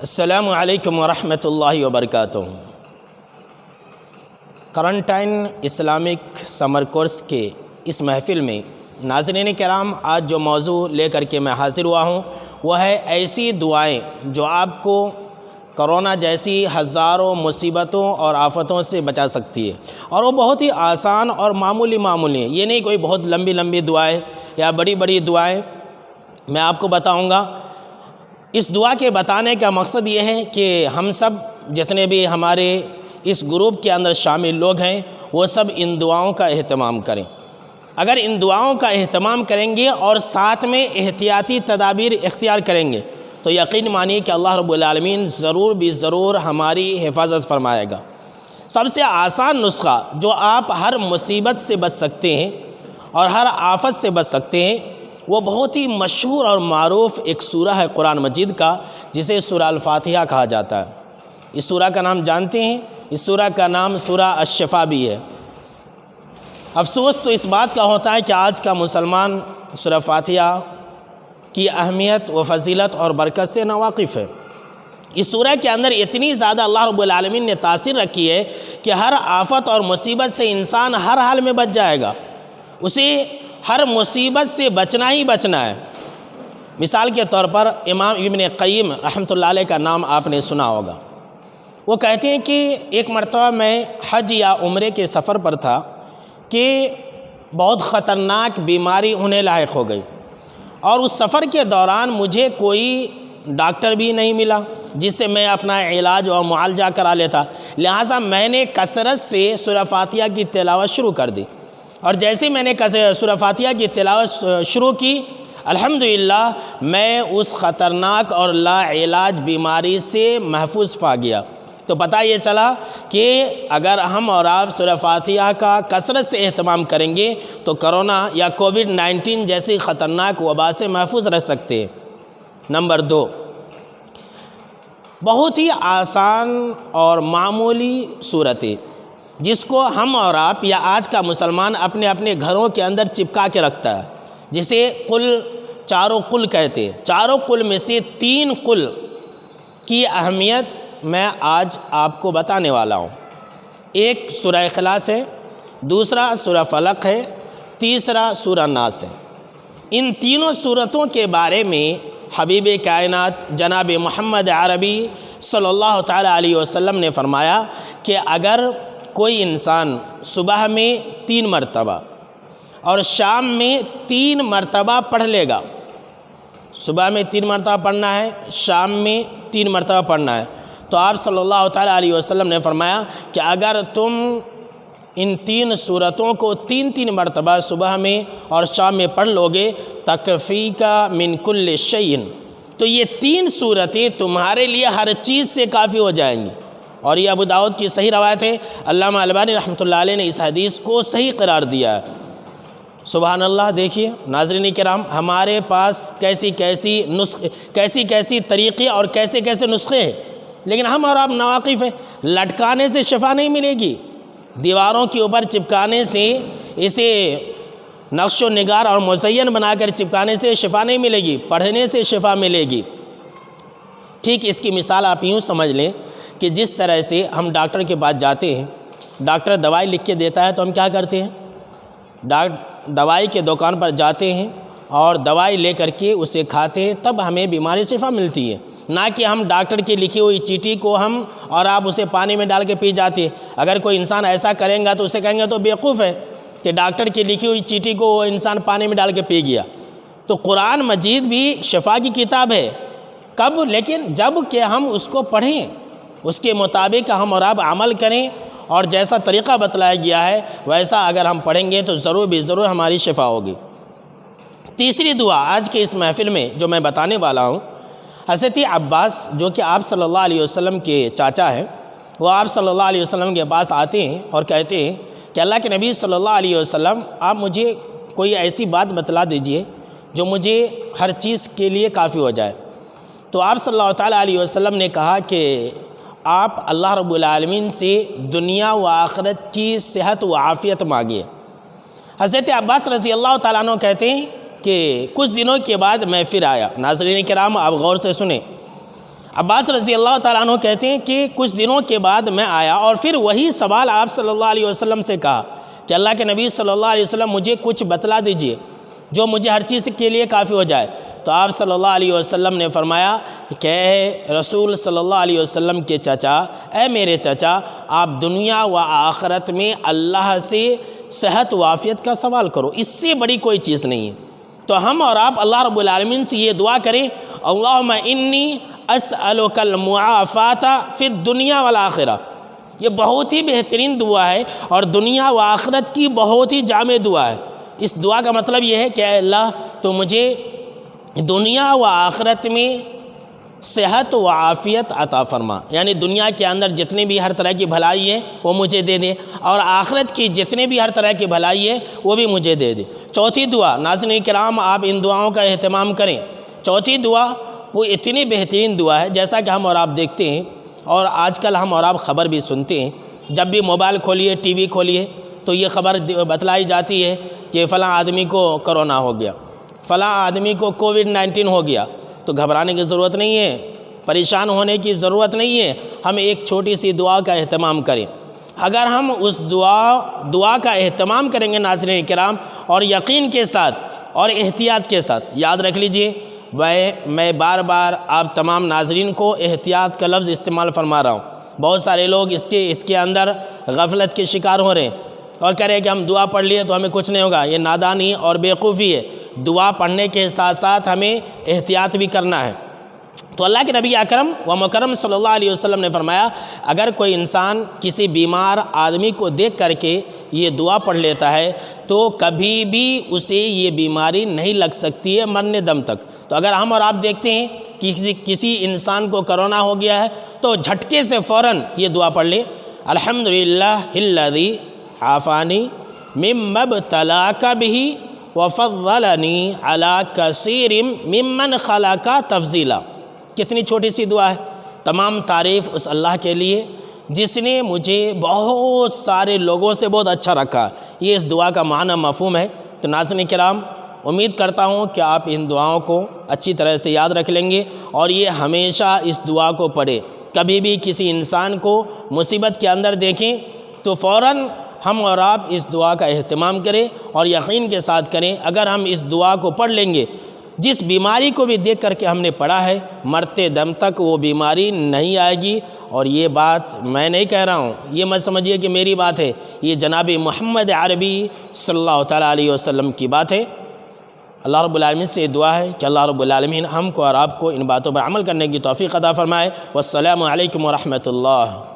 السلام علیکم ورحمۃ اللہ وبرکاتہ۔ کرنٹائن اسلامک سمر کورس کے اس محفل میں ناظرین کرام، آج جو موضوع لے کر کے میں حاضر ہوا ہوں وہ ہے ایسی دعائیں جو آپ کو کرونا جیسی ہزاروں مصیبتوں اور آفتوں سے بچا سکتی ہے، اور وہ بہت ہی آسان اور معمولی ہیں۔ یہ نہیں کوئی بہت لمبی دعائیں یا بڑی دعائیں میں آپ کو بتاؤں گا۔ اس دعا کے بتانے کا مقصد یہ ہے کہ ہم سب جتنے بھی ہمارے اس گروپ کے اندر شامل لوگ ہیں وہ سب ان دعاؤں کا اہتمام کریں۔ اگر ان دعاؤں کا اہتمام کریں گے اور ساتھ میں احتیاطی تدابیر اختیار کریں گے تو یقین مانیے کہ اللہ رب العالمین ضرور ہماری حفاظت فرمائے گا۔ سب سے آسان نسخہ جو آپ ہر مصیبت سے بچ سکتے ہیں اور ہر آفت سے بچ سکتے ہیں وہ بہت ہی مشہور اور معروف ایک سورہ ہے قرآن مجید کا، جسے سورہ الفاتحہ کہا جاتا ہے۔ اس سورہ کا نام جانتے ہیں؟ اس سورہ کا نام سورہ الشفا بھی ہے۔ افسوس تو اس بات کا ہوتا ہے کہ آج کا مسلمان سورہ فاتحہ کی اہمیت و فضیلت اور برکت سے ناواقف ہے۔ اس سورہ کے اندر اتنی زیادہ اللہ رب العالمین نے تاثیر رکھی ہے کہ ہر آفت اور مصیبت سے انسان ہر حال میں بچ جائے گا، اسے ہر مصیبت سے بچنا ہی بچنا ہے۔ مثال کے طور پر امام ابن قیم رحمۃ اللہ علیہ کا نام آپ نے سنا ہوگا۔ وہ کہتے ہیں کہ ایک مرتبہ میں حج یا عمرے کے سفر پر تھا کہ بہت خطرناک بیماری انہیں لاحق ہو گئی، اور اس سفر کے دوران مجھے کوئی ڈاکٹر بھی نہیں ملا جس سے میں اپنا علاج اور معالجہ کرا لیتا، لہٰذا میں نے کثرت سے سورہ فاتحہ کی تلاوت شروع کر دی، اور جیسے میں نے سورہ فاتحہ کی تلاوت شروع کی الحمدللہ میں اس خطرناک اور لا علاج بیماری سے محفوظ پا گیا۔ تو پتہ یہ چلا کہ اگر ہم اور آپ سورہ فاتحہ کا کثرت سے اہتمام کریں گے تو کرونا یا کووڈ-19 جیسی خطرناک وبا سے محفوظ رہ سکتے ہیں۔ نمبر 2، بہت ہی آسان اور معمولی صورتیں جس کو ہم اور آپ یا آج کا مسلمان اپنے اپنے گھروں کے اندر چپکا کے رکھتا ہے، جسے چاروں قل کہتے ہیں۔ چاروں قل میں سے 3 قل کی اہمیت میں آج آپ کو بتانے والا ہوں۔ ایک سورہ اخلاص ہے، دوسرا سورہ فلق ہے، تیسرا سورہ ناس ہے۔ ان تینوں سورتوں کے بارے میں حبیب کائنات جناب محمد عربی صلی اللہ تعالیٰ علیہ وسلم نے فرمایا کہ اگر کوئی انسان صبح میں 3 مرتبہ اور شام میں 3 مرتبہ پڑھ لے گا، صبح میں 3 مرتبہ پڑھنا ہے، شام میں 3 مرتبہ پڑھنا ہے، تو آپ صلی اللہ تعالیٰ علیہ وسلم نے فرمایا کہ اگر تم ان 3 سورتوں کو 3 مرتبہ صبح میں اور شام میں پڑھ لو گے تکفیکا من کل شیء، تو یہ 3 سورتیں تمہارے لیے ہر چیز سے کافی ہو جائیں گی۔ اور یہ ابو داؤد کی صحیح روایت ہے، علامہ البانی رحمۃ اللہ علیہ نے اس حدیث کو صحیح قرار دیا ہے۔ سبحان اللہ! دیکھیے ناظرین کرام، ہمارے پاس کیسی طریقے اور کیسے نسخے ہیں، لیکن ہم اور آپ ناواقف ہیں۔ لٹکانے سے شفا نہیں ملے گی، دیواروں کے اوپر چپکانے سے، اسے نقش و نگار اور مزین بنا کر چپکانے سے شفا نہیں ملے گی، پڑھنے سے شفا ملے گی۔ ٹھیک اس کی مثال آپ یوں سمجھ لیں کہ جس طرح سے ہم ڈاکٹر کے پاس جاتے ہیں، ڈاکٹر دوائی لکھ کے دیتا ہے تو ہم کیا کرتے ہیں؟ دوائی کے دکان پر جاتے ہیں اور دوائی لے کر کے اسے کھاتے ہیں، تب ہمیں بیماری سے شفا ملتی ہے، نہ کہ ہم ڈاکٹر کی لکھی ہوئی چیٹی کو ہم اور آپ اسے پانی میں ڈال کے پی جاتے ہیں۔ اگر کوئی انسان ایسا کرے گا تو اسے کہیں گے تو بیوقوف ہے کہ ڈاکٹر کی لکھی ہوئی چیٹی کو وہ انسان پانی میں ڈال کے پی گیا۔ تو قرآن مجید بھی شفا کی کتاب ہے، کب؟ لیکن جب کہ ہم اس کو پڑھیں، اس کے مطابق ہم اور آپ عمل کریں، اور جیسا طریقہ بتلایا گیا ہے ویسا اگر ہم پڑھیں گے تو ضرور ہماری شفا ہوگی۔ تیسری دعا آج کے اس محفل میں جو میں بتانے والا ہوں، حضرت عباس جو کہ آپ صلی اللہ علیہ وسلم کے چاچا ہیں، وہ آپ صلی اللہ علیہ وسلم کے پاس آتے ہیں اور کہتے ہیں کہ اللہ کے نبی صلی اللہ علیہ وسلم، آپ مجھے کوئی ایسی بات بتلا دیجئے جو مجھے ہر چیز کے لیے کافی ہو جائے۔ تو آپ صلی اللہ تعالیٰ علیہ وسلم نے کہا کہ آپ اللہ رب العالمین سے دنیا و آخرت کی صحت و عافیت مانگیے۔ حضرت عباس رضی اللہ تعالیٰ عنہ کہتے ہیں کہ کچھ دنوں کے بعد میں پھر آیا۔ ناظرین کرام آپ غور سے سنیں، عباس رضی اللہ تعالیٰ عنہ کہتے ہیں کہ کچھ دنوں کے بعد میں آیا اور پھر وہی سوال آپ صلی اللہ علیہ وسلم سے کہا کہ اللہ کے نبی صلی اللہ علیہ وسلم مجھے کچھ بتلا دیجئے جو مجھے ہر چیز کے لیے کافی ہو جائے۔ تو آپ صلی اللہ علیہ وسلم نے فرمایا کہ اے رسول صلی اللہ علیہ وسلم کے چچا، اے میرے چچا، آپ دنیا و آخرت میں اللہ سے صحت و عافیت کا سوال کرو، اس سے بڑی کوئی چیز نہیں ہے۔ تو ہم اور آپ اللہ رب العالمین سے یہ دعا کریں، اللہم انی اسألک المعافات فی الدنیا والآخرہ۔ یہ بہت ہی بہترین دعا ہے اور دنیا و آخرت کی بہت ہی جامع دعا ہے۔ اس دعا کا مطلب یہ ہے کہ اے اللہ تو مجھے دنیا و آخرت میں صحت و عافیت عطا فرما، یعنی دنیا کے اندر جتنے بھی ہر طرح کی بھلائی ہے وہ مجھے دے دے، اور آخرت کی جتنے بھی ہر طرح کی بھلائی ہے وہ بھی مجھے دے دے۔ چوتھی دعا، ناظرین کرام آپ ان دعاؤں کا اہتمام کریں۔ چوتھی دعا وہ اتنی بہترین دعا ہے، جیسا کہ ہم اور آپ دیکھتے ہیں اور آج کل ہم اور آپ خبر بھی سنتے ہیں، جب بھی موبائل کھولیے، ٹی وی کھولیے تو یہ خبر بتلائی جاتی ہے کہ فلاں آدمی کو کرونا ہو گیا، فلاں آدمی کو کووڈ-19 ہو گیا۔ تو گھبرانے کی ضرورت نہیں ہے، پریشان ہونے کی ضرورت نہیں ہے، ہم ایک چھوٹی سی دعا کا اہتمام کریں۔ اگر ہم اس دعا کا اہتمام کریں گے ناظرین کرام، اور یقین کے ساتھ اور احتیاط کے ساتھ، یاد رکھ لیجئے میں بار بار آپ تمام ناظرین کو احتیاط کا لفظ استعمال فرما رہا ہوں۔ بہت سارے لوگ اس کے اندر غفلت کے شکار ہو رہے ہیں اور کہہ رہے ہیں کہ ہم دعا پڑھ لیے تو ہمیں کچھ نہیں ہوگا۔ یہ نادانی اور بیوقوفی ہے۔ دعا پڑھنے کے ساتھ ساتھ ہمیں احتیاط بھی کرنا ہے۔ تو اللہ کے نبی اکرم و مکرم صلی اللہ علیہ وسلم نے فرمایا اگر کوئی انسان کسی بیمار آدمی کو دیکھ کر کے یہ دعا پڑھ لیتا ہے تو کبھی بھی اسے یہ بیماری نہیں لگ سکتی ہے مرنے دم تک۔ تو اگر ہم اور آپ دیکھتے ہیں کہ کسی انسان کو کرونا ہو گیا ہے تو جھٹکے سے فوراً یہ دعا پڑھ لے، الحمدللہ الذی عافانی مما ابتلاک بہ وفضلنی علی کثیر ممن خلق تفضیلا۔ کتنی چھوٹی سی دعا ہے۔ تمام تعریف اس اللہ کے لیے جس نے مجھے بہت سارے لوگوں سے بہت اچھا رکھا۔ یہ اس دعا کا معنی مفہوم ہے۔ تو ناظرین کرام امید کرتا ہوں کہ آپ ان دعاؤں کو اچھی طرح سے یاد رکھ لیں گے اور یہ ہمیشہ اس دعا کو پڑھیں۔ کبھی بھی کسی انسان کو مصیبت کے اندر دیکھیں تو فوراً ہم اور آپ اس دعا کا اہتمام کریں اور یقین کے ساتھ کریں اگر ہم اس دعا کو پڑھ لیں گے، جس بیماری کو بھی دیکھ کر کے ہم نے پڑھا ہے مرتے دم تک وہ بیماری نہیں آئے گی۔ اور یہ بات میں نہیں کہہ رہا ہوں، یہ مت سمجھیے کہ میری بات ہے، یہ جناب محمد عربی صلی اللہ تعالیٰ علیہ وسلم کی بات ہے۔ اللہ رب العالمین سے دعا ہے کہ اللہ رب العالمین ہم کو اور آپ کو ان باتوں پر عمل کرنے کی توفیق عطا فرمائے۔ والسلام علیکم ورحمۃ اللہ۔